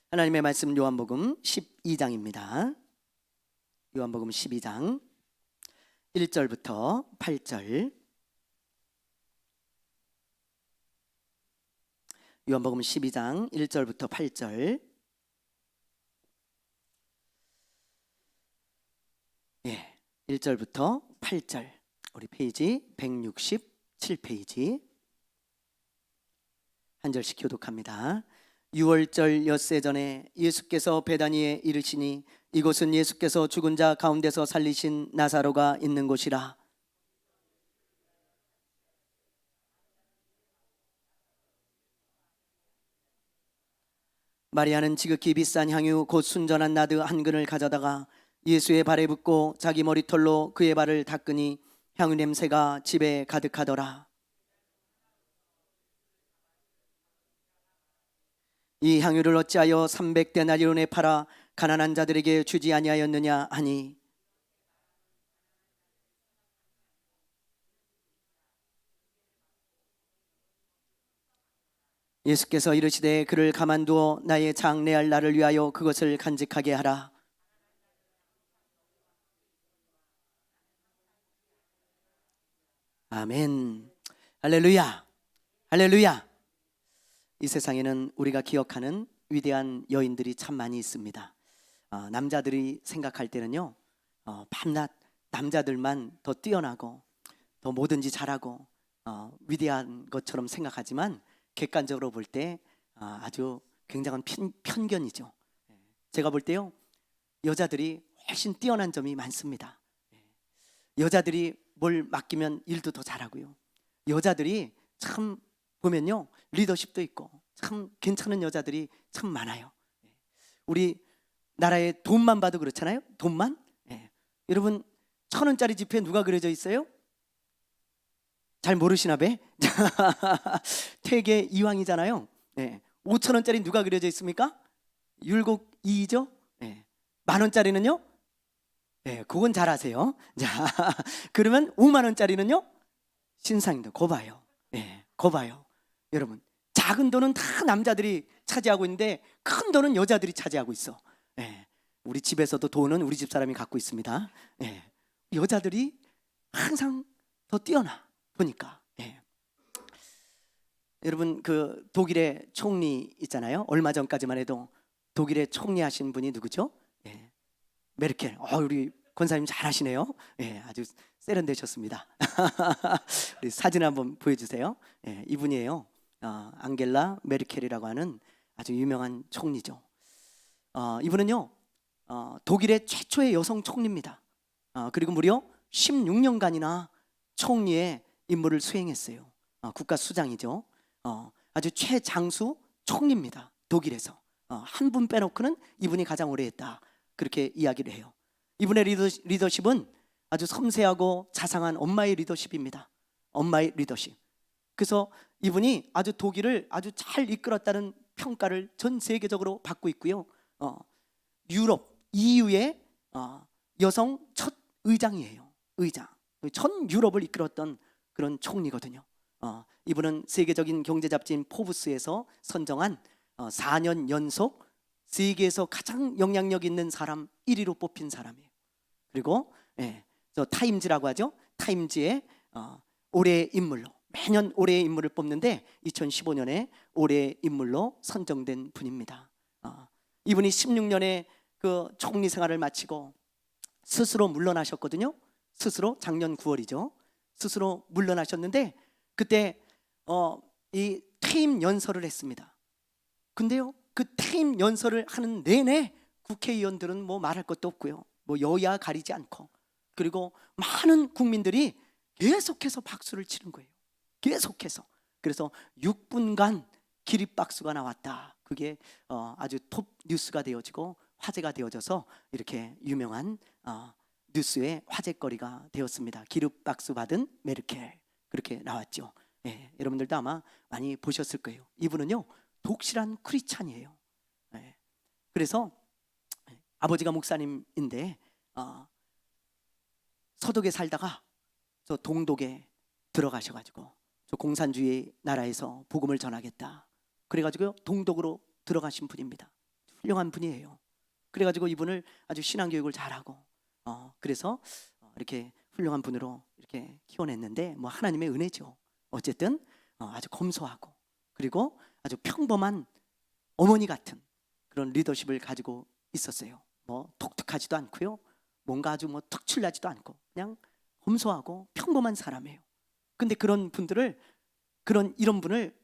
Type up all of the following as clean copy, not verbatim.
하나님의 말씀 요한복음 12장입니다. 요한복음 12장 1절부터 8절. 요한복음 12장 1절부터 8절. 1절부터 8절. 우리 페이지 167페이지. 한 절씩 교독합니다. 6월절 엿새 전에 예수께서 베다니에 이르시니 이곳은 예수께서 죽은 자 가운데서 살리신 나사로가 있는 곳이라. 마리아는 지극히 비싼 향유 곧 순전한 나드 한 근을 가져다가 예수의 발에 붓고 자기 머리털로 그의 발을 닦으니 향유 냄새가 집에 가득하더라. 이 향유를 어찌하여 300데나리온에 팔아 가난한 자들에게 주지 아니하였느냐 하니, 예수께서 이르시되 그를 가만두어 나의 장래할 날을 위하여 그것을 간직하게 하라. 아멘. 할렐루야. 할렐루야. 이 세상에는 우리가 기억하는 위대한 여인들이 참 많이 있습니다. 남자들이 생각할 때는요, 밤낮 남자들만 더 뛰어나고 더 뭐든지 잘하고 위대한 것처럼 생각하지만 객관적으로 볼 때 아주 굉장한 편견이죠. 제가 볼 때요, 여자들이 훨씬 뛰어난 점이 많습니다. 여자들이 뭘 맡기면 일도 더 잘하고요, 여자들이 참 보면요 리더십도 있고 참 괜찮은 여자들이 참 많아요. 우리 나라의 돈만 봐도 그렇잖아요. 돈만. 여러분 1,000원짜리 지폐 누가 그려져 있어요? 잘 모르시나 봐. 퇴계 이황이잖아요. 5,000원짜리 누가 그려져 있습니까? 율곡이죠. 10,000원짜리는요? 그건 잘 아세요. 자, 그러면 50,000원짜리는요? 신상인데. 거 봐요. 거 봐요. 여러분, 작은 돈은 다 남자들이 차지하고 있는데 큰 돈은 여자들이 차지하고 있어. 우리 집에서도 돈은 우리 집 사람이 갖고 있습니다. 여자들이 항상 더 뛰어나 보니까. 여러분, 그 독일의 총리 있잖아요. 얼마 전까지만 해도 독일의 총리 하신 분이 누구죠? 메르켈. 우리 권사님 잘하시네요. 아주 세련되셨습니다. 우리 사진 한번 보여주세요. 이분이에요. 앙겔라 메르켈이라고 하는 아주 유명한 총리죠. 이분은요, 독일의 최초의 여성 총리입니다. 그리고 무려 16년간이나 총리의 임무를 수행했어요. 국가 수장이죠. 아주 최장수 총리입니다. 독일에서 한 분 빼놓고는 이분이 가장 오래 했다, 그렇게 이야기를 해요. 이분의 리더십은 아주 섬세하고 자상한 엄마의 리더십입니다. 엄마의 리더십. 그래서 이분이 아주 독일을 아주 잘 이끌었다는 평가를 전 세계적으로 받고 있고요. 유럽 EU의 여성 첫 의장이에요. 의장. 전 유럽을 이끌었던 그런 총리거든요. 이분은 세계적인 경제 잡지인 포브스에서 선정한 4년 연속 세계에서 가장 영향력 있는 사람 1위로 뽑힌 사람이에요. 그리고 저 타임즈라고 하죠. 타임즈의 올해의 인물로, 매년 올해의 인물을 뽑는데 2015년에 올해의 인물로 선정된 분입니다. 이분이 16년에 그 총리 생활을 마치고 스스로 물러나셨거든요. 스스로 작년 9월이죠. 스스로 물러나셨는데 그때 이 퇴임 연설을 했습니다. 근데요, 그 퇴임 연설을 하는 내내 국회의원들은 뭐 말할 것도 없고요, 뭐 여야 가리지 않고, 그리고 많은 국민들이 계속해서 박수를 치는 거예요. 계속해서. 그래서 6분간 기립박수가 나왔다. 그게 아주 톱 뉴스가 되어지고 화제가 되어져서 이렇게 유명한 뉴스의 화제거리가 되었습니다. 기립박수 받은 메르켈, 그렇게 나왔죠. 여러분들도 아마 많이 보셨을 거예요. 이분은요, 독실한 크리스찬이에요. 그래서 아버지가 목사님인데 서독에 살다가 저 동독에 들어가셔가지고 저 공산주의 나라에서 복음을 전하겠다, 그래가지고 동독으로 들어가신 분입니다. 훌륭한 분이에요. 그래가지고 이분을 아주 신앙교육을 잘하고 그래서 이렇게 훌륭한 분으로 이렇게 키워냈는데 뭐 하나님의 은혜죠. 어쨌든 아주 검소하고 그리고 아주 평범한 어머니 같은 그런 리더십을 가지고 있었어요. 뭐 독특하지도 않고요. 뭔가 아주 뭐 특출나지도 않고 그냥 검소하고 평범한 사람이에요. 근데 그런 분들을 이런 분을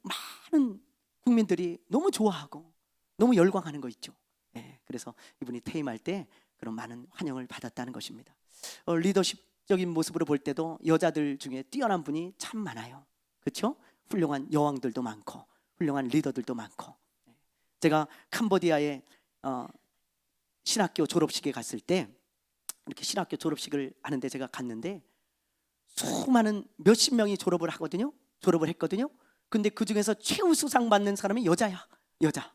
많은 국민들이 너무 좋아하고 너무 열광하는 거 있죠. 그래서 이분이 퇴임할 때 그런 많은 환영을 받았다는 것입니다. 리더십적인 모습으로 볼 때도 여자들 중에 뛰어난 분이 참 많아요. 그렇죠? 훌륭한 여왕들도 많고 훌륭한 리더들도 많고. 제가 캄보디아에 신학교 졸업식에 갔을 때 이렇게 신학교 졸업식을 하는데 제가 갔는데 수많은 몇십 명이 졸업을 했거든요. 근데 그 중에서 최우수상 받는 사람이 여자야. 여자.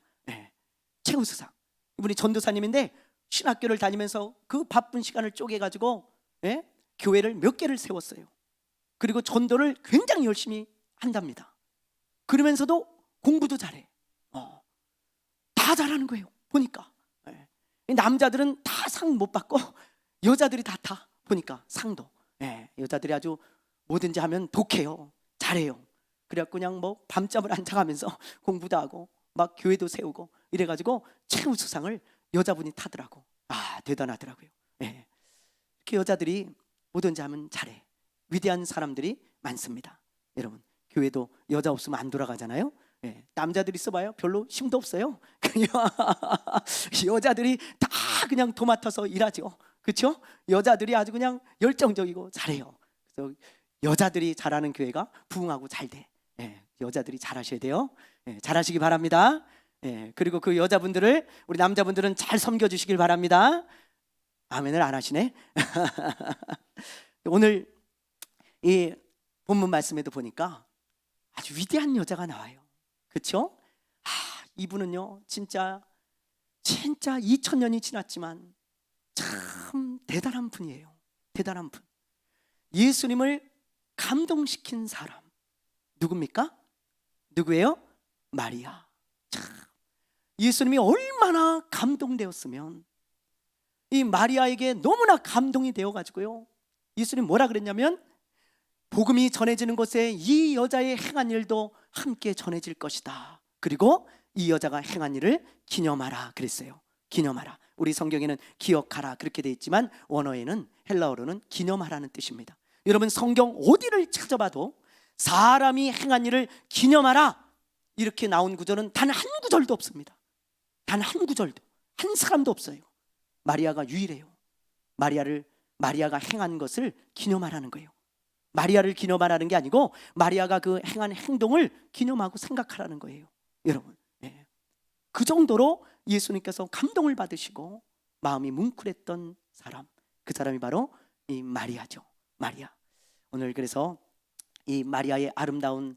최우수상. 이분이 전도사님인데 신학교를 다니면서 그 바쁜 시간을 쪼개가지고 교회를 몇 개를 세웠어요. 그리고 전도를 굉장히 열심히 한답니다. 그러면서도 공부도 잘해. 다 잘하는 거예요. 보니까 남자들은 다 상 못 받고 여자들이 다 보니까 상도. 여자들이 아주 뭐든지 하면 독해요. 잘해요. 그래갖고 그냥 뭐 밤잠을 안 자가면서 공부도 하고 막 교회도 세우고 이래가지고 최우수상을 여자분이 타더라고. 대단하더라고요. 이렇게 여자들이 뭐든지 하면 잘해. 위대한 사람들이 많습니다. 여러분, 교회도 여자 없으면 안 돌아가잖아요. 남자들이 있어봐요. 별로 힘도 없어요. 그냥 여자들이 다 그냥 도맡아서 일하죠. 그렇죠? 여자들이 아주 그냥 열정적이고 잘해요. 그래서 여자들이 잘하는 교회가 부흥하고 잘 돼. 여자들이 잘하셔야 돼요. 잘하시기 바랍니다. 그리고 그 여자분들을 우리 남자분들은 잘 섬겨주시길 바랍니다. 아멘을 안 하시네. 오늘 이 본문 말씀에도 보니까 아주 위대한 여자가 나와요. 그렇죠? 이분은요 진짜 2000년이 지났지만 참 대단한 분이에요. 대단한 분. 예수님을 감동시킨 사람 누굽니까? 누구예요? 마리아. 참, 예수님이 얼마나 감동되었으면 이 마리아에게 너무나 감동이 되어가지고요 예수님 뭐라 그랬냐면 복음이 전해지는 곳에 이 여자의 행한 일도 함께 전해질 것이다. 그리고 이 여자가 행한 일을 기념하라 그랬어요. 기념하라. 우리 성경에는 기억하라 그렇게 되어 있지만 원어에는 헬라어로는 기념하라는 뜻입니다. 여러분 성경 어디를 찾아봐도 사람이 행한 일을 기념하라 이렇게 나온 구절은 단 한 구절도 없습니다. 단 한 구절도, 한 사람도 없어요. 마리아가 유일해요. 마리아가 행한 것을 기념하라는 거예요. 마리아를 기념하라는 게 아니고 마리아가 그 행한 행동을 기념하고 생각하라는 거예요. 여러분, 그 정도로 예수님께서 감동을 받으시고 마음이 뭉클했던 사람, 그 사람이 바로 이 마리아죠. 마리아. 오늘 그래서 이 마리아의 아름다운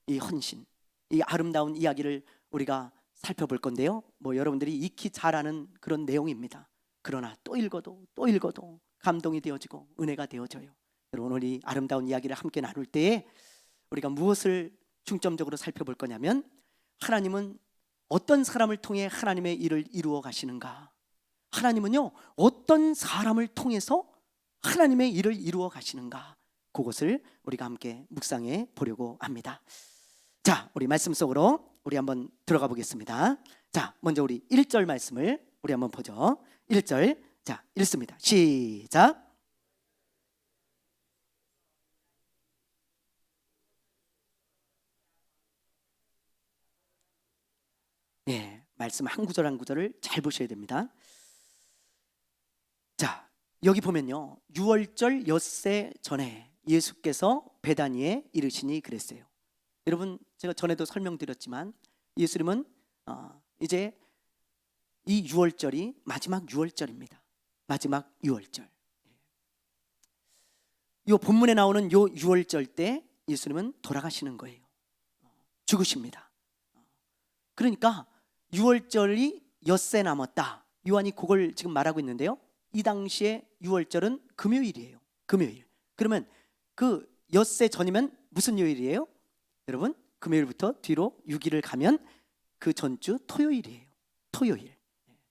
이 헌신, 이 아름다운 이야기를 우리가 살펴볼 건데요. 뭐 여러분들이 익히 잘 아는 그런 내용입니다. 그러나 또 읽어도 감동이 되어지고 은혜가 되어져요. 여러분 오늘 이 아름다운 이야기를 함께 나눌 때에 우리가 무엇을 중점적으로 살펴볼 거냐면 하나님은 어떤 사람을 통해 하나님의 일을 이루어 가시는가? 하나님은요 어떤 사람을 통해서 하나님의 일을 이루어 가시는가? 그것을 우리가 함께 묵상해 보려고 합니다. 자, 우리 말씀 속으로 우리 한번 들어가 보겠습니다. 자, 먼저 우리 1절 말씀을 우리 한번 보죠. 1절, 자, 읽습니다. 시작. 말씀 한 구절 한 구절을 잘 보셔야 됩니다. 자, 여기 보면요 6월절 엿새 전에 예수께서 베다니에 이르시니 그랬어요. 여러분 제가 전에도 설명드렸지만 예수님은 이제 이 6월절이 마지막 6월절입니다. 마지막 6월절. 이 본문에 나오는 요 6월절 때 예수님은 돌아가시는 거예요. 죽으십니다. 그러니까 6월절이 엿새 남았다. 요한이 그걸 지금 말하고 있는데요. 이 당시에 6월절은 금요일이에요. 금요일. 그러면 그 엿새 전이면 무슨 요일이에요? 여러분 금요일부터 뒤로 6일을 가면 그 전주 토요일이에요. 토요일.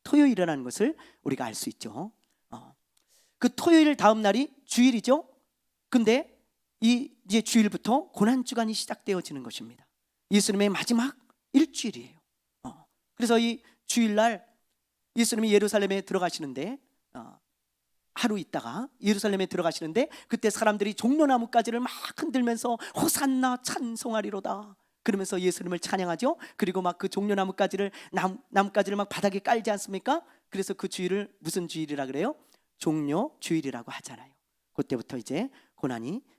토요일이라는 것을 우리가 알 수 있죠. 그 토요일 다음 날이 주일이죠. 근데 이제 주일부터 고난주간이 시작되어지는 것입니다. 예수님의 마지막 일주일이에요. 그래서 이 주일날 예수님이 예루살렘에 들어가시는데 하루 있다가 예루살렘에 들어가시는데 그때 사람들이 종려나무가지를 막 흔들면서 호산나 찬송하리로다 그러면서 예수님을 찬양하죠. 그리고 막 그 종려나무가지를 나무가지를 막 바닥에 깔지 않습니까? 그래서 그 주일을 무슨 주일이라 그래요? 종려 주일이라고 하잖아요. 그때부터 이제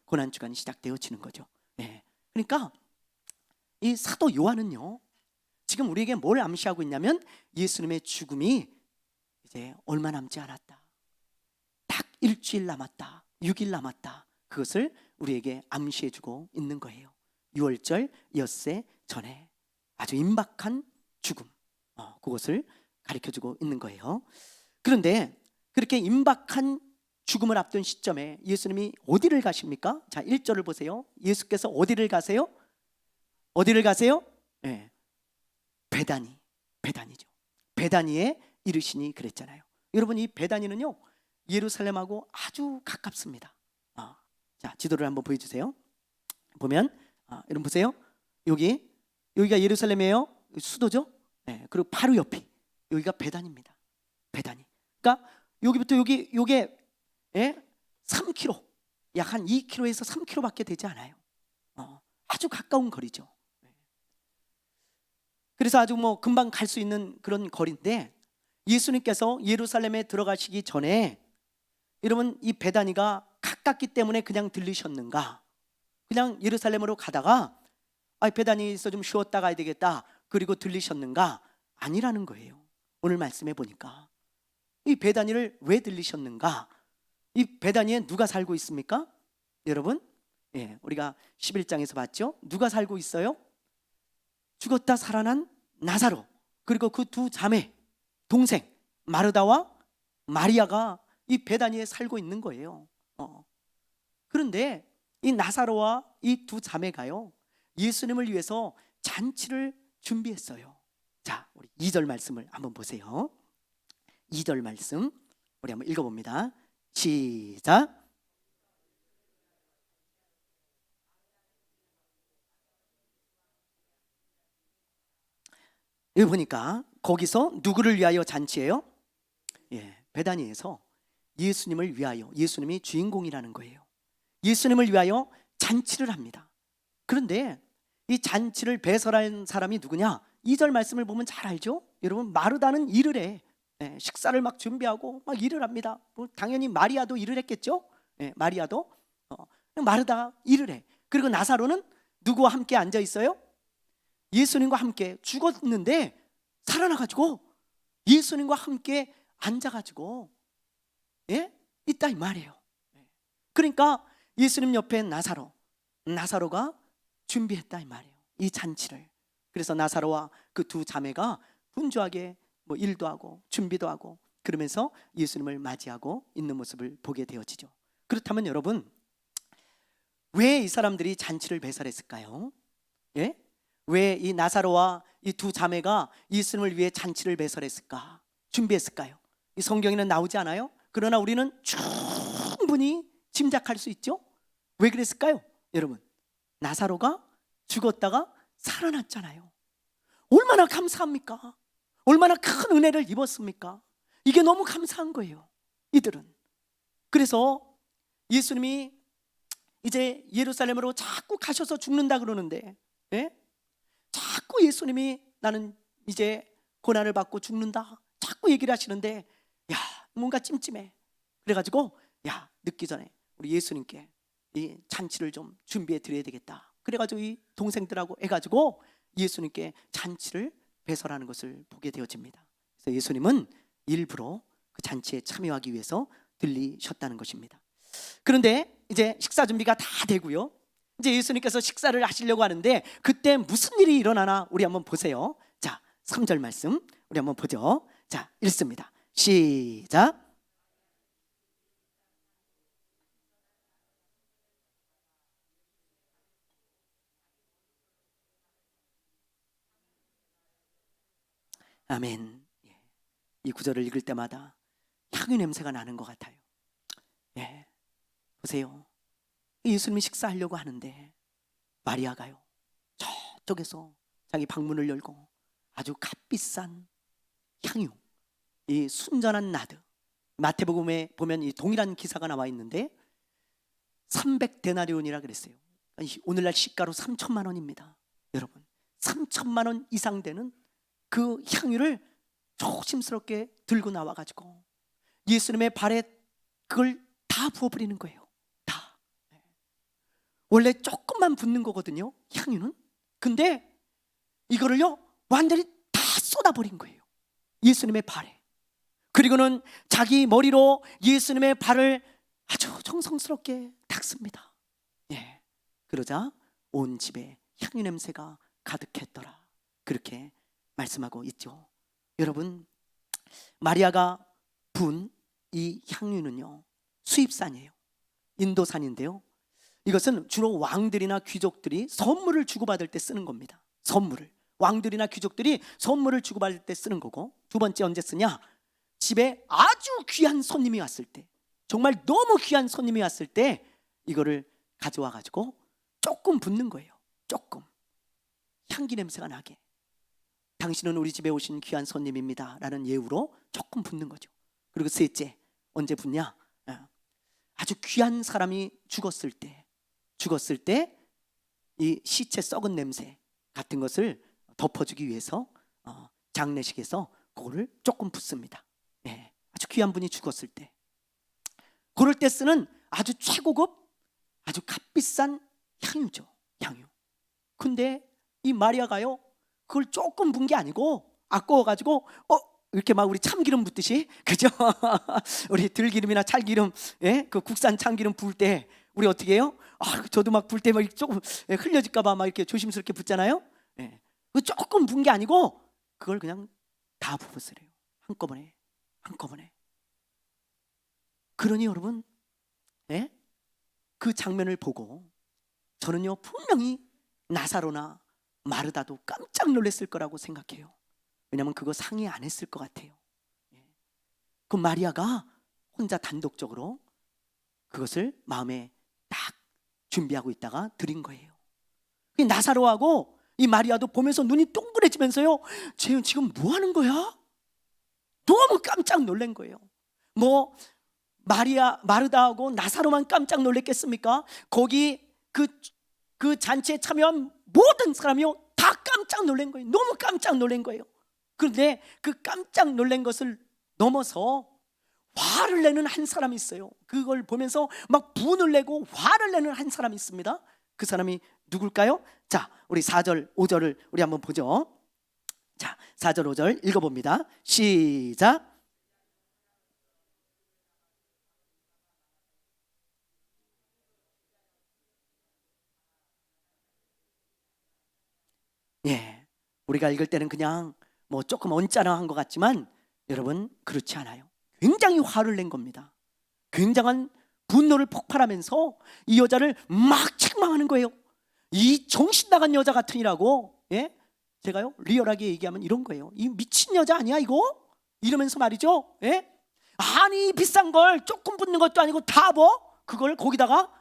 고난주간이 시작되어지는 거죠. 네. 그러니까 이 사도 요한은요 지금 우리에게 뭘 암시하고 있냐면 예수님의 죽음이 이제 얼마 남지 않았다, 딱 일주일 남았다, 6일 남았다, 그것을 우리에게 암시해주고 있는 거예요. 6월절 엿새 전에 아주 임박한 죽음, 그것을 가르쳐주고 있는 거예요. 그런데 그렇게 임박한 죽음을 앞둔 시점에 예수님이 어디를 가십니까? 자, 1절을 보세요. 예수께서 어디를 가세요? 어디를 가세요? 네. 베다니죠. 베다니에 이르시니 그랬잖아요. 여러분, 이 베다니는요 예루살렘하고 아주 가깝습니다. 자, 지도를 한번 보여주세요. 보면 여러분 보세요. 여기가 예루살렘이에요. 수도죠. 네, 그리고 바로 옆이 여기가 베다니입니다. 베다니. 그러니까 여기부터 요게 3km, 약 한 2km에서 3km밖에 되지 않아요. 아주 가까운 거리죠. 그래서 아주 뭐 금방 갈 수 있는 그런 거리인데 예수님께서 예루살렘에 들어가시기 전에 여러분 이 베다니가 가깝기 때문에 그냥 들리셨는가? 그냥 예루살렘으로 가다가 베다니에서 좀 쉬었다 가야 되겠다 그리고 들리셨는가? 아니라는 거예요. 오늘 말씀해 보니까 이 베다니를 왜 들리셨는가? 이 베다니에 누가 살고 있습니까? 여러분, 우리가 11장에서 봤죠? 누가 살고 있어요? 죽었다 살아난 나사로, 그리고 그 두 자매 동생 마르다와 마리아가 이 베다니에 살고 있는 거예요. 그런데 이 나사로와 이 두 자매가요 예수님을 위해서 잔치를 준비했어요. 자, 우리 2절 말씀을 한번 보세요. 2절 말씀 우리 한번 읽어봅니다. 시작. 여기 보니까 거기서 누구를 위하여 잔치해요? 베다니에서 예수님을 위하여, 예수님이 주인공이라는 거예요. 예수님을 위하여 잔치를 합니다. 그런데 이 잔치를 배설한 사람이 누구냐? 2절 말씀을 보면 잘 알죠? 여러분, 마르다는 일을 해. 식사를 막 준비하고 막 일을 합니다. 당연히 마리아도 일을 했겠죠? 마리아도 마르다 일을 해. 그리고 나사로는 누구와 함께 앉아 있어요? 예수님과 함께 죽었는데 살아나가지고 예수님과 함께 앉아가지고 있다 이 말이에요. 그러니까 예수님 옆에 나사로가 준비했다 이 말이에요, 이 잔치를. 그래서 나사로와 그 두 자매가 분주하게 뭐 일도 하고 준비도 하고 그러면서 예수님을 맞이하고 있는 모습을 보게 되어지죠. 그렇다면 여러분, 왜 이 사람들이 잔치를 배설했을까요? 왜 이 나사로와 이 두 자매가 예수님을 위해 잔치를 배설했을까? 준비했을까요? 이 성경에는 나오지 않아요? 그러나 우리는 충분히 짐작할 수 있죠? 왜 그랬을까요? 여러분, 나사로가 죽었다가 살아났잖아요. 얼마나 감사합니까? 얼마나 큰 은혜를 입었습니까? 이게 너무 감사한 거예요, 이들은. 그래서 예수님이 이제 예루살렘으로 자꾸 가셔서 죽는다 그러는데 자꾸 예수님이 나는 이제 고난을 받고 죽는다 자꾸 얘기를 하시는데 뭔가 찜찜해. 그래가지고 늦기 전에 우리 예수님께 이 잔치를 좀 준비해 드려야 되겠다. 그래가지고 이 동생들하고 해가지고 예수님께 잔치를 배설하는 것을 보게 되어집니다. 그래서 예수님은 일부러 그 잔치에 참여하기 위해서 들리셨다는 것입니다. 그런데 이제 식사 준비가 다 되고요, 이제 예수님께서 식사를 하시려고 하는데 그때 무슨 일이 일어나나 우리 한번 보세요. 자, 3절 말씀 우리 한번 보죠. 자, 읽습니다. 시작. 아멘. 이 구절을 읽을 때마다 향유 냄새가 나는 것 같아요. 예, 보세요. 예수님이 식사하려고 하는데 마리아가요, 저쪽에서 자기 방문을 열고 아주 값비싼 향유, 이 순전한 나드, 마태복음에 보면 이 동일한 기사가 나와 있는데 300데나리온이라 그랬어요. 오늘날 시가로 3천만 원입니다. 여러분, 3천만 원 이상 되는 그 향유를 조심스럽게 들고 나와가지고 예수님의 발에 그걸 다 부어버리는 거예요. 다. 원래 조금만 붓는 거거든요, 향유는. 근데 이거를요 완전히 다 쏟아버린 거예요, 예수님의 발에. 그리고는 자기 머리로 예수님의 발을 아주 정성스럽게 닦습니다. 예. 그러자 온 집에 향유 냄새가 가득했더라, 그렇게 말씀하고 있죠. 여러분, 마리아가 분 이 향유는요 수입산이에요. 인도산인데요, 이것은 주로 왕들이나 귀족들이 선물을 주고받을 때 쓰는 겁니다. 선물을, 왕들이나 귀족들이 선물을 주고받을 때 쓰는 거고, 두 번째 언제 쓰냐? 집에 아주 귀한 손님이 왔을 때, 정말 너무 귀한 손님이 왔을 때 이거를 가져와 가지고 조금 붓는 거예요. 조금 향기 냄새가 나게. 당신은 우리 집에 오신 귀한 손님입니다 라는 예우로 조금 붓는 거죠. 그리고 셋째, 언제 붓냐? 아주 귀한 사람이 죽었을 때 이 시체 썩은 냄새 같은 것을 덮어주기 위해서 장례식에서 그거를 조금 붓습니다. 예, 아주 귀한 분이 죽었을 때, 그럴 때 쓰는 아주 최고급, 아주 값비싼 향유죠, 향유. 근데 이 마리아가요 그걸 조금 분 게 아니고 아까워가지고 이렇게 막 우리 참기름 붓듯이, 그죠? 우리 들기름이나 찰기름, 예? 그 국산 참기름 부을 때 우리 어떻게 해요? 저도 막 부을 때 막 조금 흘려질까봐 막 이렇게 조심스럽게 붓잖아요. 예. 그 조금 분 게 아니고 그걸 그냥 다 부었어요, 한꺼번에. 그러니 여러분, 예? 그 장면을 보고 저는요 분명히 나사로나 마르다도 깜짝 놀랐을 거라고 생각해요. 왜냐하면 그거 상의 안 했을 것 같아요. 그 마리아가 혼자 단독적으로 그것을 마음에 딱 준비하고 있다가 드린 거예요. 나사로하고 이 마리아도 보면서 눈이 동그래지면서요, 쟤 지금 뭐 하는 거야? 너무 깜짝 놀란 거예요. 뭐 마르다하고 나사로만 깜짝 놀랐겠습니까? 거기 그 잔치에 참여한 모든 사람이요 다 깜짝 놀란 거예요. 너무 깜짝 놀란 거예요. 그런데 그 깜짝 놀란 것을 넘어서 화를 내는 한 사람이 있어요. 그걸 보면서 막 분을 내고 화를 내는 한 사람이 있습니다. 그 사람이 누굴까요? 자, 우리 4절 5절을 우리 한번 보죠. 자, 4절 5절 읽어봅니다. 시작. 예, 우리가 읽을 때는 그냥 뭐 조금 언짢아한 것 같지만 여러분, 그렇지 않아요. 굉장히 화를 낸 겁니다. 굉장한 분노를 폭발하면서 이 여자를 막 책망하는 거예요. 이 정신 나간 여자 같으니라고. 예? 제가요 리얼하게 얘기하면 이런 거예요. 이 미친 여자 아니야 이거? 이러면서 말이죠. 예? 아니, 비싼 걸 조금 붓는 것도 아니고 다 그걸 거기다가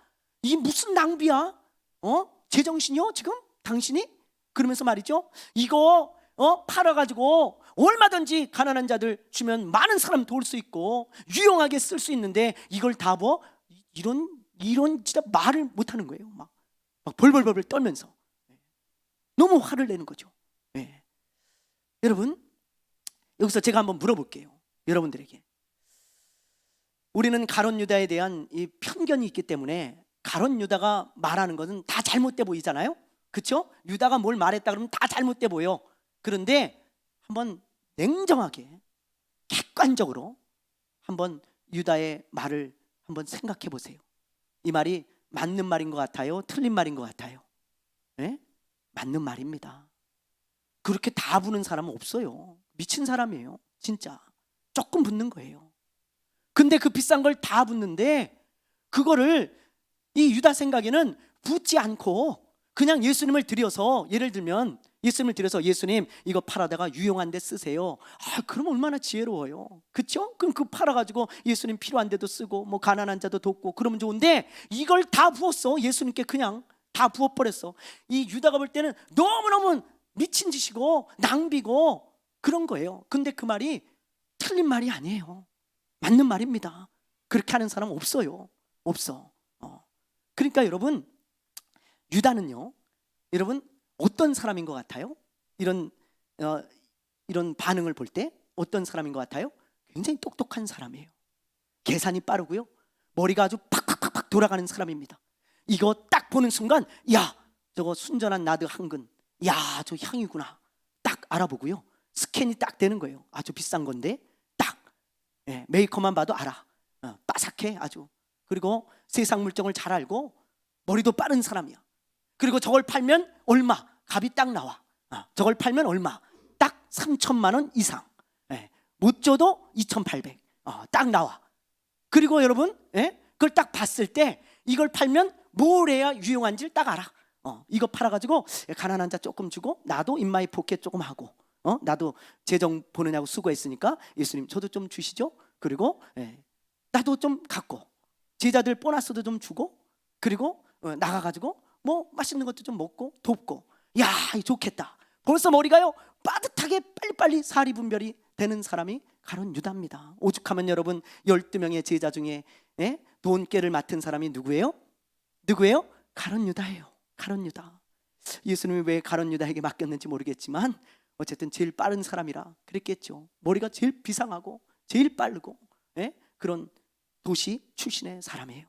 이 무슨 낭비야? 제정신이요 지금 당신이? 그러면서 말이죠, 이거 팔아가지고 얼마든지 가난한 자들 주면 많은 사람 도울 수 있고 유용하게 쓸 수 있는데 이걸 다 이런 진짜 말을 못하는 거예요. 막 벌벌벌 떨면서 너무 화를 내는 거죠. 네. 여러분, 여기서 제가 한번 물어볼게요. 여러분들에게, 우리는 가룟 유다에 대한 이 편견이 있기 때문에 가룟 유다가 말하는 것은 다 잘못돼 보이잖아요. 그렇죠? 유다가 뭘 말했다 그러면 다 잘못돼 보여. 그런데 한번 냉정하게 객관적으로 한번 유다의 말을 한번 생각해 보세요. 이 말이 맞는 말인 것 같아요? 틀린 말인 것 같아요? 네? 맞는 말입니다. 그렇게 다 부는 사람은 없어요. 미친 사람이에요. 진짜 조금 붓는 거예요. 근데 그 비싼 걸 다 붓는데 그거를 이 유다 생각에는 붓지 않고 그냥 예수님을 들여서, 예를 들면 예수님을 들여서 예수님 이거 팔아다가 유용한 데 쓰세요. 그럼 얼마나 지혜로워요. 그렇죠? 그럼 그 팔아가지고 예수님 필요한 데도 쓰고 뭐 가난한 자도 돕고 그러면 좋은데, 이걸 다 부었어. 예수님께 그냥 다 부어버렸어. 이 유다가 볼 때는 너무너무 미친 짓이고 낭비고 그런 거예요. 근데 그 말이 틀린 말이 아니에요. 맞는 말입니다. 그렇게 하는 사람 없어요. 없어. 그러니까 여러분, 유다는요, 여러분 어떤 사람인 것 같아요? 이런 반응을 볼 때 어떤 사람인 것 같아요? 굉장히 똑똑한 사람이에요. 계산이 빠르고요, 머리가 아주 팍팍팍팍 돌아가는 사람입니다. 이거 딱 보는 순간, 야, 저거 순전한 나드 한근, 야, 저 향이구나, 딱 알아보고요, 스캔이 딱 되는 거예요. 아주 비싼 건데 딱, 메이커만 봐도 알아. 빠삭해 아주. 그리고 세상 물정을 잘 알고 머리도 빠른 사람이야. 그리고 저걸 팔면 얼마, 값이 딱 나와. 저걸 팔면 얼마, 딱 3천만 원 이상, 못 줘도 2,800, 딱 나와. 그리고 여러분, 그걸 딱 봤을 때 이걸 팔면 뭘 해야 유용한지를 딱 알아. 이거 팔아가지고 가난한 자 조금 주고, 나도 인마이 포켓 조금 하고, 나도 재정 보느냐고 수고했으니까 예수님 저도 좀 주시죠. 그리고 나도 좀 갖고, 제자들 보너스도 좀 주고, 그리고 나가가지고 뭐 맛있는 것도 좀 먹고 돕고, 야, 좋겠다. 벌써 머리가요 빠듯하게 빨리빨리 사리분별이 되는 사람이 가룟 유다입니다. 오죽하면 여러분 12명의 제자 중에 돈깨를 맡은 사람이 누구예요? 누구예요? 가룟 유다예요. 가룟 유다. 예수님이 왜 가룟 유다에게 맡겼는지 모르겠지만 어쨌든 제일 빠른 사람이라 그랬겠죠. 머리가 제일 비상하고 제일 빠르고, 그런 도시 출신의 사람이에요.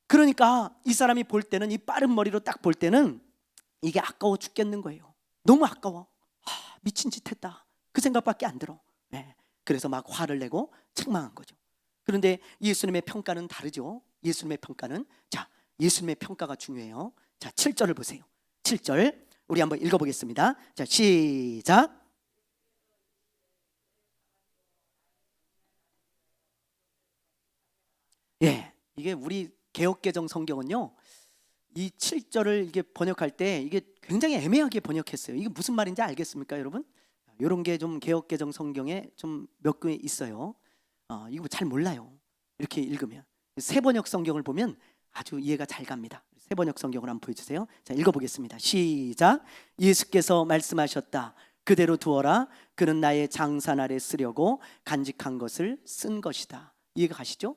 그러니까 이 사람이 볼 때는, 이 빠른 머리로 딱 볼 때는 이게 아까워 죽겠는 거예요. 너무 아까워. 미친 짓 했다, 그 생각밖에 안 들어. 그래서 막 화를 내고 책망한 거죠. 그런데 예수님의 평가는 다르죠. 예수님의 평가는, 자, 예수님의 평가가 중요해요. 자, 7절을 보세요. 7절 우리 한번 읽어보겠습니다. 자, 시작. 이게 우리 개역개정 성경은요, 이 7절을 이게 번역할 때 이게 굉장히 애매하게 번역했어요. 이게 무슨 말인지 알겠습니까, 여러분? 이런 게 좀 개역개정 성경에 좀 몇 개 있어요. 이거 잘 몰라요. 이렇게 읽으면 새 번역 성경을 보면 아주 이해가 잘 갑니다. 새 번역 성경을 한번 보여주세요. 자, 읽어보겠습니다. 시작. 예수께서 말씀하셨다. 그대로 두어라. 그는 나의 장산 아래 쓰려고 간직한 것을 쓴 것이다. 이해가 가시죠?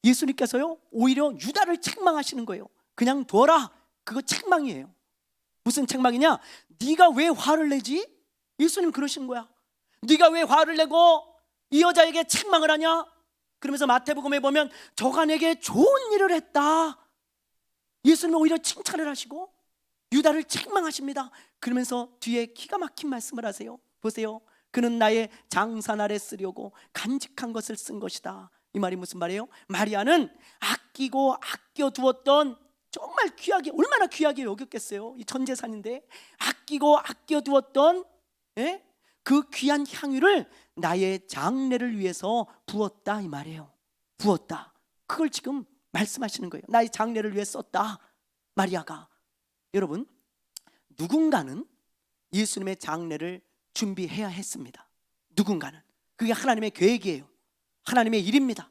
예수님께서요 오히려 유다를 책망하시는 거예요. 그냥 둬라, 그거 책망이에요. 무슨 책망이냐? 네가 왜 화를 내지? 예수님 그러신 거야. 네가 왜 화를 내고 이 여자에게 책망을 하냐? 그러면서 마태복음에 보면 저가 내게 좋은 일을 했다. 예수님은 오히려 칭찬을 하시고 유다를 책망하십니다. 그러면서 뒤에 기가 막힌 말씀을 하세요. 보세요. 그는 나의 장산 아래 쓰려고 간직한 것을 쓴 것이다. 이 말이 무슨 말이에요? 마리아는 아끼고 아껴두었던, 정말 귀하게, 얼마나 귀하게 여겼겠어요. 이 전 재산인데 아끼고 아껴두었던 그 귀한 향유를 나의 장례를 위해서 부었다, 이 말이에요. 부었다. 그걸 지금 말씀하시는 거예요. 나의 장례를 위해 썼다, 마리아가. 여러분, 누군가는 예수님의 장례를 준비해야 했습니다. 누군가는. 그게 하나님의 계획이에요. 하나님의 일입니다.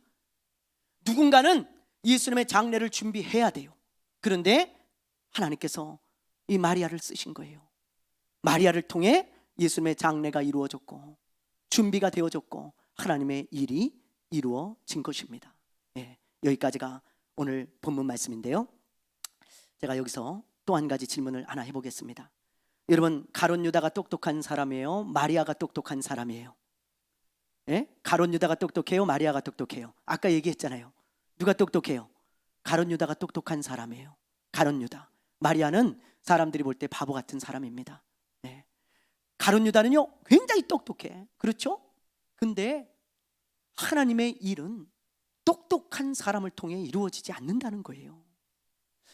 누군가는 예수님의 장례를 준비해야 돼요. 그런데 하나님께서 이 마리아를 쓰신 거예요. 마리아를 통해 예수님의 장례가 이루어졌고 준비가 되어졌고 하나님의 일이 이루어진 것입니다. 여기까지가 오늘 본문 말씀인데요. 제가 여기서 또 한 가지 질문을 하나 해보겠습니다. 여러분, 가룟 유다가 똑똑한 사람이에요? 마리아가 똑똑한 사람이에요? 가룟 유다가 똑똑해요? 마리아가 똑똑해요? 아까 얘기했잖아요. 누가 똑똑해요? 가룟 유다가 똑똑한 사람이에요. 가룟 유다. 마리아는 사람들이 볼 때 바보 같은 사람입니다. 가룟 유다는요 굉장히 똑똑해. 그렇죠? 근데 하나님의 일은 똑똑한 사람을 통해 이루어지지 않는다는 거예요.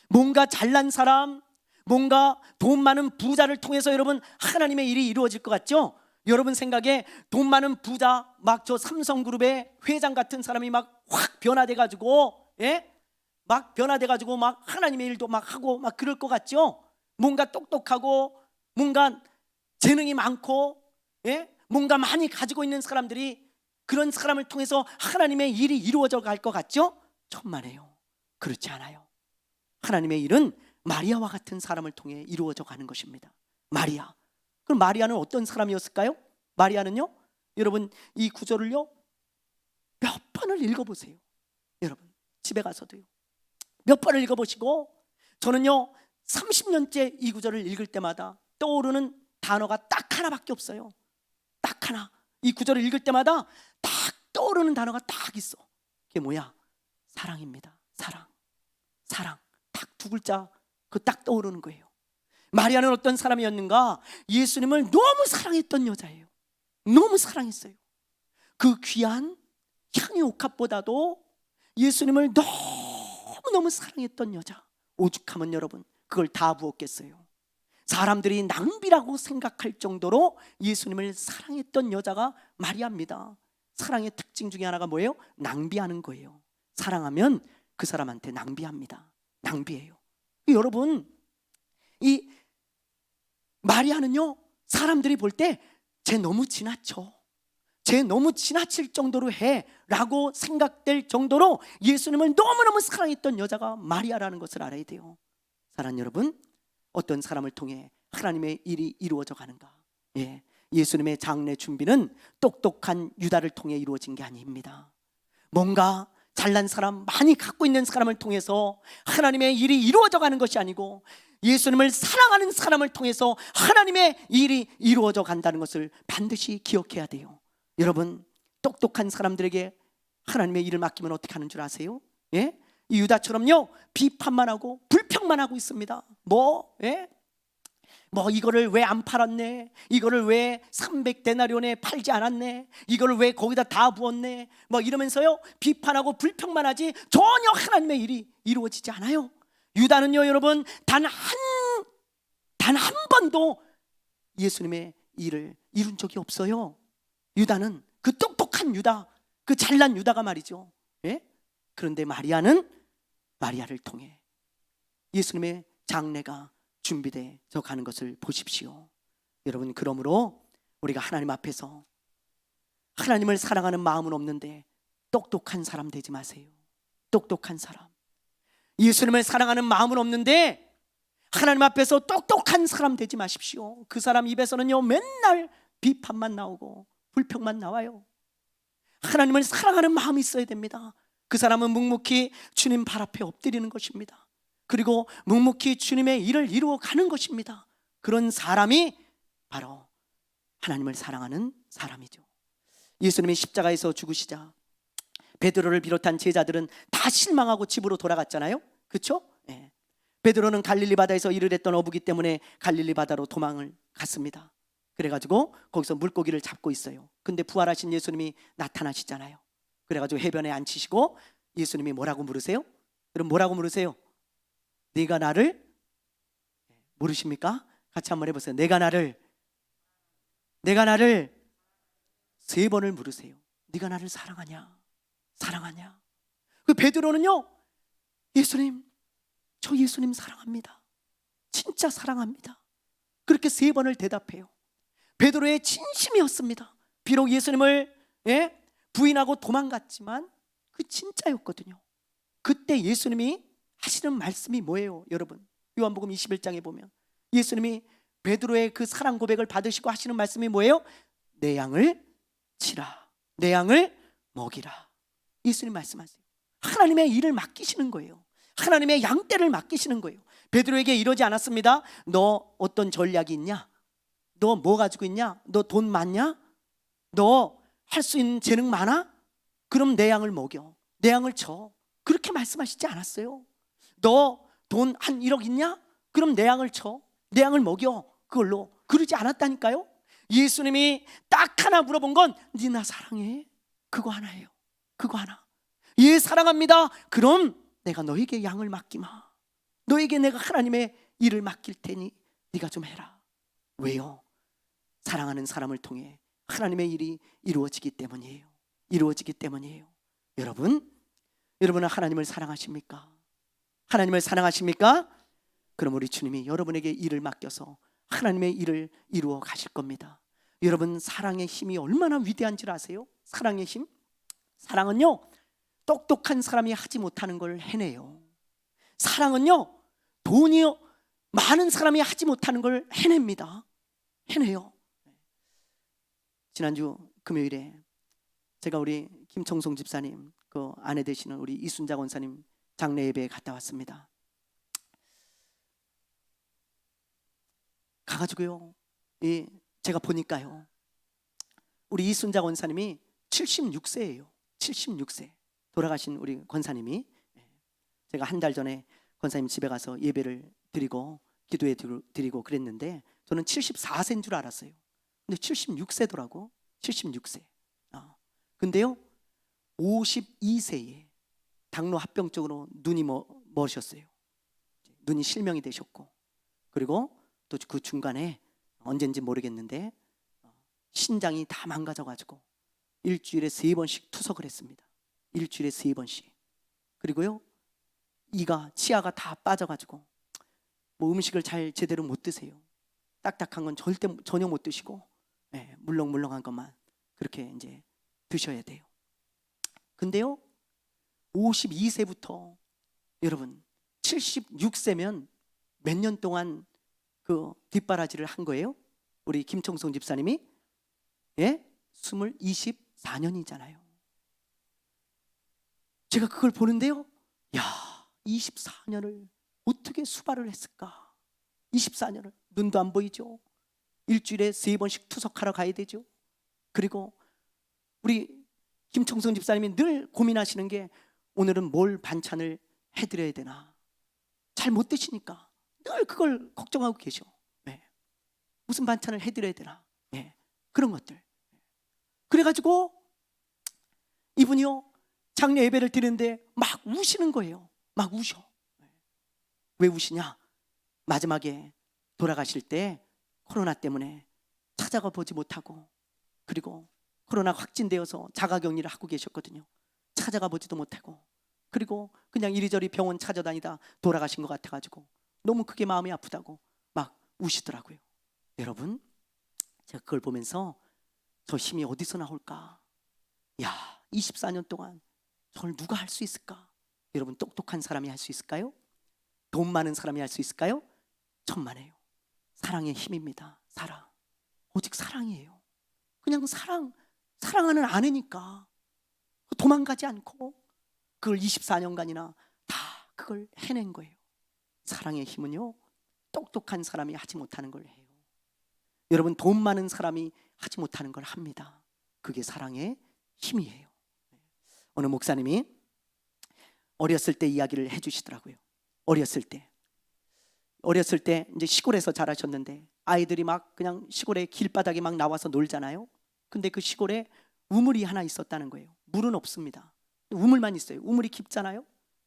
뭔가 잘난 사람, 뭔가 돈 많은 부자를 통해서 여러분 하나님의 일이 이루어질 것 같죠? 여러분 생각에 돈 많은 부자, 막 저 삼성그룹의 회장 같은 사람이 막 확 변화돼 가지고 막 변화돼 가지고 막 하나님의 일도 막 하고 막 그럴 것 같죠? 뭔가 똑똑하고 뭔가 재능이 많고, 예? 뭔가 많이 가지고 있는 사람들이 그런 사람을 통해서 하나님의 일이 이루어져 갈 것 같죠? 천만에요. 그렇지 않아요. 하나님의 일은 마리아와 같은 사람을 통해 이루어져 가는 것입니다. 마리아. 그럼 마리아는 어떤 사람이었을까요? 마리아는요, 여러분 이 구절을요 몇 번을 읽어보세요. 여러분 집에 가서도요 몇 번을 읽어보시고, 저는요 30년째 이 구절을 읽을 때마다 떠오르는 단어가 딱 하나밖에 없어요. 딱 하나. 이 구절을 읽을 때마다 딱 떠오르는 단어가 딱 있어. 그게 뭐야? 사랑입니다. 사랑. 사랑. 딱 두 글자 그 딱 떠오르는 거예요. 마리아는 어떤 사람이었는가? 예수님을 너무 사랑했던 여자예요. 너무 사랑했어요. 그 귀한 향유 옥합보다도 예수님을 너무너무 사랑했던 여자. 오죽하면 여러분 그걸 다 부었겠어요. 사람들이 낭비라고 생각할 정도로 예수님을 사랑했던 여자가 마리아입니다. 사랑의 특징 중에 하나가 뭐예요? 낭비하는 거예요. 사랑하면 그 사람한테 낭비합니다. 낭비해요. 여러분 이 마리아는요 사람들이 볼 때 쟤 너무 지나쳐, 쟤 너무 지나칠 정도로 해 라고 생각될 정도로 예수님을 너무너무 사랑했던 여자가 마리아라는 것을 알아야 돼요. 사랑하는 여러분, 어떤 사람을 통해 하나님의 일이 이루어져 가는가? 예, 예수님의 장례 준비는 똑똑한 유다를 통해 이루어진 게 아닙니다. 뭔가 잘난 사람, 많이 갖고 있는 사람을 통해서 하나님의 일이 이루어져 가는 것이 아니고 예수님을 사랑하는 사람을 통해서 하나님의 일이 이루어져 간다는 것을 반드시 기억해야 돼요. 여러분 똑똑한 사람들에게 하나님의 일을 맡기면 어떻게 하는 줄 아세요? 예? 이 유다처럼요 비판만 하고 불평만 하고 있습니다. 뭐 이거를 왜 안 팔았네, 이거를 왜 300데나리온에 팔지 않았네, 이거를 왜 거기다 다 부었네, 뭐 이러면서요 비판하고 불평만 하지 전혀 하나님의 일이 이루어지지 않아요. 유다는요 여러분 단 한 번도 예수님의 일을 이룬 적이 없어요. 유다는, 그 똑똑한 유다, 그 잘난 유다가 말이죠. 예? 그런데 마리아를 통해 예수님의 장례가 준비되어 가는 것을 보십시오. 여러분 그러므로 우리가 하나님 앞에서 하나님을 사랑하는 마음은 없는데 똑똑한 사람 되지 마세요. 똑똑한 사람. 예수님을 사랑하는 마음은 없는데 하나님 앞에서 똑똑한 사람 되지 마십시오. 그 사람 입에서는요 맨날 비판만 나오고 불평만 나와요. 하나님을 사랑하는 마음이 있어야 됩니다. 그 사람은 묵묵히 주님 발 앞에 엎드리는 것입니다. 그리고 묵묵히 주님의 일을 이루어 가는 것입니다. 그런 사람이 바로 하나님을 사랑하는 사람이죠. 예수님이 십자가에서 죽으시자 베드로를 비롯한 제자들은 다 실망하고 집으로 돌아갔잖아요. 그렇죠? 예. 베드로는 갈릴리 바다에서 일을 했던 어부기 때문에 갈릴리 바다로 도망을 갔습니다. 그래가지고 거기서 물고기를 잡고 있어요. 근데 부활하신 예수님이 나타나시잖아요. 그래가지고 해변에 앉히시고 예수님이 뭐라고 물으세요? 여러분 뭐라고 물으세요? 네가 나를 모르십니까? 같이 한번 해보세요. 내가 나를 3번을 물으세요. 네가 나를 사랑하냐? 사랑하냐? 그 베드로는요 예수님, 저 예수님 사랑합니다. 진짜 사랑합니다. 그렇게 3번을 대답해요. 베드로의 진심이었습니다. 비록 예수님을 부인하고 도망갔지만 그 진짜였거든요. 그때 예수님이 하시는 말씀이 뭐예요? 여러분 요한복음 21장에 보면 예수님이 베드로의 그 사랑 고백을 받으시고 하시는 말씀이 뭐예요? 내 양을 치라, 내 양을 먹이라. 예수님 말씀하세요. 하나님의 일을 맡기시는 거예요. 하나님의 양떼를 맡기시는 거예요. 베드로에게 이러지 않았습니다. 너 어떤 전략이 있냐? 너 뭐 가지고 있냐? 너 돈 많냐? 너 할 수 있는 재능 많아? 그럼 내 양을 먹여, 내 양을 쳐. 그렇게 말씀하시지 않았어요. 너 돈 한 1억 있냐? 그럼 내 양을 쳐, 내 양을 먹여. 그걸로. 그러지 않았다니까요. 예수님이 딱 하나 물어본 건 네 나 사랑해? 그거 하나예요. 그거 하나. 예, 사랑합니다. 그럼 내가 너에게 양을 맡기마. 너에게 내가 하나님의 일을 맡길 테니 네가 좀 해라. 왜요? 사랑하는 사람을 통해 하나님의 일이 이루어지기 때문이에요. 이루어지기 때문이에요. 여러분은 하나님을 사랑하십니까? 하나님을 사랑하십니까? 그럼 우리 주님이 여러분에게 일을 맡겨서 하나님의 일을 이루어 가실 겁니다. 여러분, 사랑의 힘이 얼마나 위대한지 아세요? 사랑의 힘? 사랑은요, 똑똑한 사람이 하지 못하는 걸 해내요. 사랑은요, 돈이요, 많은 사람이 하지 못하는 걸 해냅니다. 해내요. 지난주 금요일에 제가 우리 김청송 집사님 그 아내 되시는 우리 이순자 권사님 장례 예배에 갔다 왔습니다. 가가지고요, 제가 보니까요, 우리 이순자 권사님이 76세예요. 76세 돌아가신 우리 권사님이, 제가 한 달 전에 권사님 집에 가서 예배를 드리고 기도해 드리고 그랬는데 저는 74세인 줄 알았어요. 근데 76세더라고. 76세. 근데요, 52세에 당뇨 합병증으로 눈이 머셨어요. 눈이 실명이 되셨고, 그리고 또 그 중간에 언젠지 모르겠는데 신장이 다 망가져가지고 일주일에 3번씩 투석을 했습니다. 일주일에 3번씩. 그리고요, 치아가 다 빠져가지고 뭐 음식을 잘 제대로 못 드세요. 딱딱한 건 전혀 못 드시고, 물렁물렁한 것만 그렇게 이제 드셔야 돼요. 근데요, 52세부터 여러분 76세면 몇 년 동안 그 뒷바라지를 한 거예요? 우리 김청송 집사님이 24년이잖아요. 제가 그걸 보는데요, 야, 24년을 어떻게 수발을 했을까? 24년을 눈도 안 보이죠. 일주일에 3번씩 투석하러 가야 되죠. 그리고 우리 김청선 집사님이 늘 고민하시는 게 오늘은 뭘 반찬을 해드려야 되나. 잘 못 드시니까 늘 그걸 걱정하고 계셔. 무슨 반찬을 해드려야 되나. 그런 것들. 그래가지고 이분이요, 장례 예배를 드리는데 막 우시는 거예요. 막 우셔. 왜 우시냐? 마지막에 돌아가실 때 코로나 때문에 찾아가 보지 못하고, 그리고 코로나 확진되어서 자가격리를 하고 계셨거든요. 찾아가 보지도 못하고, 그리고 그냥 이리저리 병원 찾아다니다 돌아가신 것 같아가지고 너무 그게 마음이 아프다고 막 우시더라고요. 여러분, 제가 그걸 보면서 저 힘이 어디서 나올까? 야, 24년 동안 저걸 누가 할 수 있을까? 여러분, 똑똑한 사람이 할 수 있을까요? 돈 많은 사람이 할 수 있을까요? 천만에요. 사랑의 힘입니다. 사랑. 오직 사랑이에요. 그냥 사랑하는 아내니까 도망가지 않고 그걸 24년간이나 다 그걸 해낸 거예요. 사랑의 힘은요, 똑똑한 사람이 하지 못하는 걸 해요. 여러분, 돈 많은 사람이 하지 못하는 걸 합니다. 그게 사랑의 힘이에요. 어느 목사님이 어렸을 때 이야기를 해주시더라고요. 어렸을 때 이제 시골에서 자라셨는데 아이들이 막 그냥 시골에 길바닥에 막 나와서 놀잖아요. 근데 그 시골에 우물이 하나 있었다는 거예요. 물은 없습니다. 우물만 있어요. 우물이 깊잖아요.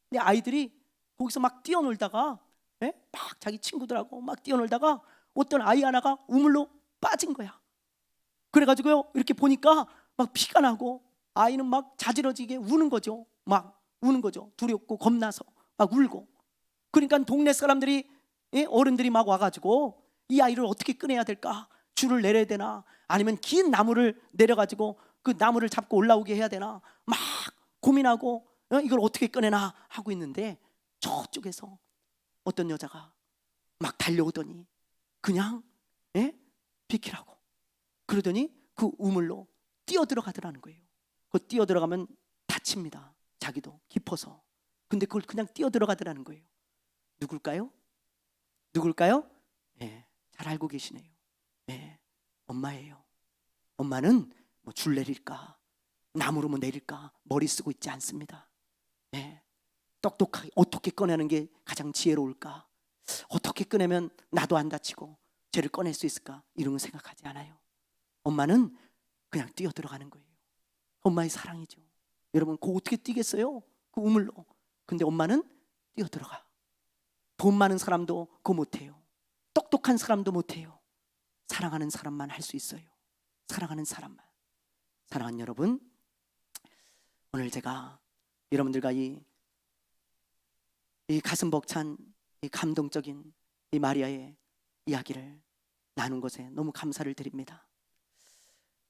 근데 아이들이 거기서 막 뛰어놀다가, 막 자기 친구들하고 막 뛰어놀다가 어떤 아이 하나가 우물로 빠진 거야. 그래가지고요, 이렇게 보니까 막 피가 나고 아이는 막 자지러지게 우는 거죠. 막 우는 거죠. 두렵고 겁나서 막 울고. 그러니까 동네 사람들이, 어른들이 막 와가지고 이 아이를 어떻게 꺼내야 될까? 줄을 내려야 되나? 아니면 긴 나무를 내려가지고 그 나무를 잡고 올라오게 해야 되나? 막 고민하고 이걸 어떻게 꺼내나 하고 있는데 저쪽에서 어떤 여자가 막 달려오더니 그냥 비키라고 그러더니 그 우물로 뛰어들어가더라는 거예요. 그 뛰어들어가면 다칩니다. 자기도 깊어서. 근데 그걸 그냥 뛰어들어가더라는 거예요. 누굴까요? 잘 알고 계시네요. 엄마예요. 엄마는 뭐 줄 내릴까, 나무로 뭐 내릴까 머리 쓰고 있지 않습니다. 똑똑하게 어떻게 꺼내는 게 가장 지혜로울까, 어떻게 꺼내면 나도 안 다치고 쟤를 꺼낼 수 있을까, 이런 거 생각하지 않아요. 엄마는 그냥 뛰어들어가는 거예요. 엄마의 사랑이죠. 여러분, 그거 어떻게 뛰겠어요? 그 우물로. 근데 엄마는 뛰어들어가. 돈 많은 사람도 그거 못해요. 똑똑한 사람도 못해요. 사랑하는 사람만 할 수 있어요. 사랑하는 사람만. 사랑하는 여러분, 오늘 제가 여러분들과 이 이 가슴 벅찬 이 감동적인 이 마리아의 이야기를 나눈 것에 너무 감사를 드립니다.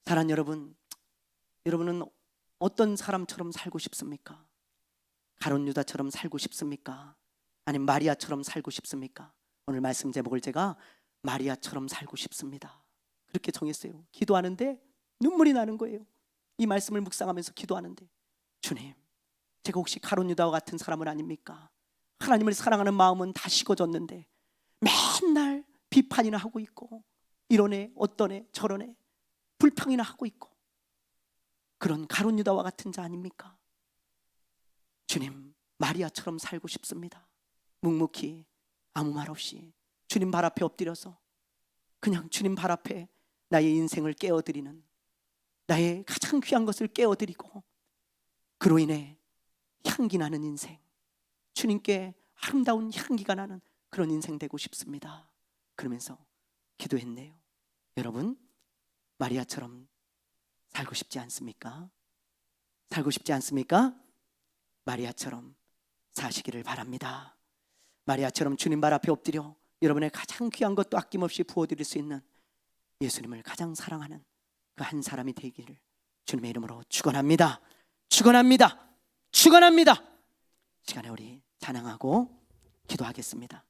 사랑하는 여러분, 여러분은 어떤 사람처럼 살고 싶습니까? 가룟 유다처럼 살고 싶습니까? 아니면 마리아처럼 살고 싶습니까? 오늘 말씀 제목을 제가 마리아처럼 살고 싶습니다, 그렇게 정했어요. 기도하는데 눈물이 나는 거예요. 이 말씀을 묵상하면서 기도하는데, 주님, 제가 혹시 가룟 유다와 같은 사람은 아닙니까? 하나님을 사랑하는 마음은 다 식어졌는데 맨날 비판이나 하고 있고, 이러네 어떠네 저러네 불평이나 하고 있고, 그런 가룟 유다와 같은 자 아닙니까? 주님, 마리아처럼 살고 싶습니다. 묵묵히 아무 말 없이 주님 발 앞에 엎드려서 그냥 주님 발 앞에 나의 인생을 깨어드리는, 나의 가장 귀한 것을 깨어드리고 그로 인해 향기 나는 인생, 주님께 아름다운 향기가 나는 그런 인생 되고 싶습니다. 그러면서 기도했네요. 여러분, 마리아처럼 살고 싶지 않습니까? 살고 싶지 않습니까? 마리아처럼 사시기를 바랍니다. 마리아처럼 주님 발 앞에 엎드려 여러분의 가장 귀한 것도 아낌없이 부어드릴 수 있는 예수님을 가장 사랑하는 그 한 사람이 되기를 주님의 이름으로 축원합니다. 축원합니다. 축원합니다. 시간에 우리 찬양하고 기도하겠습니다.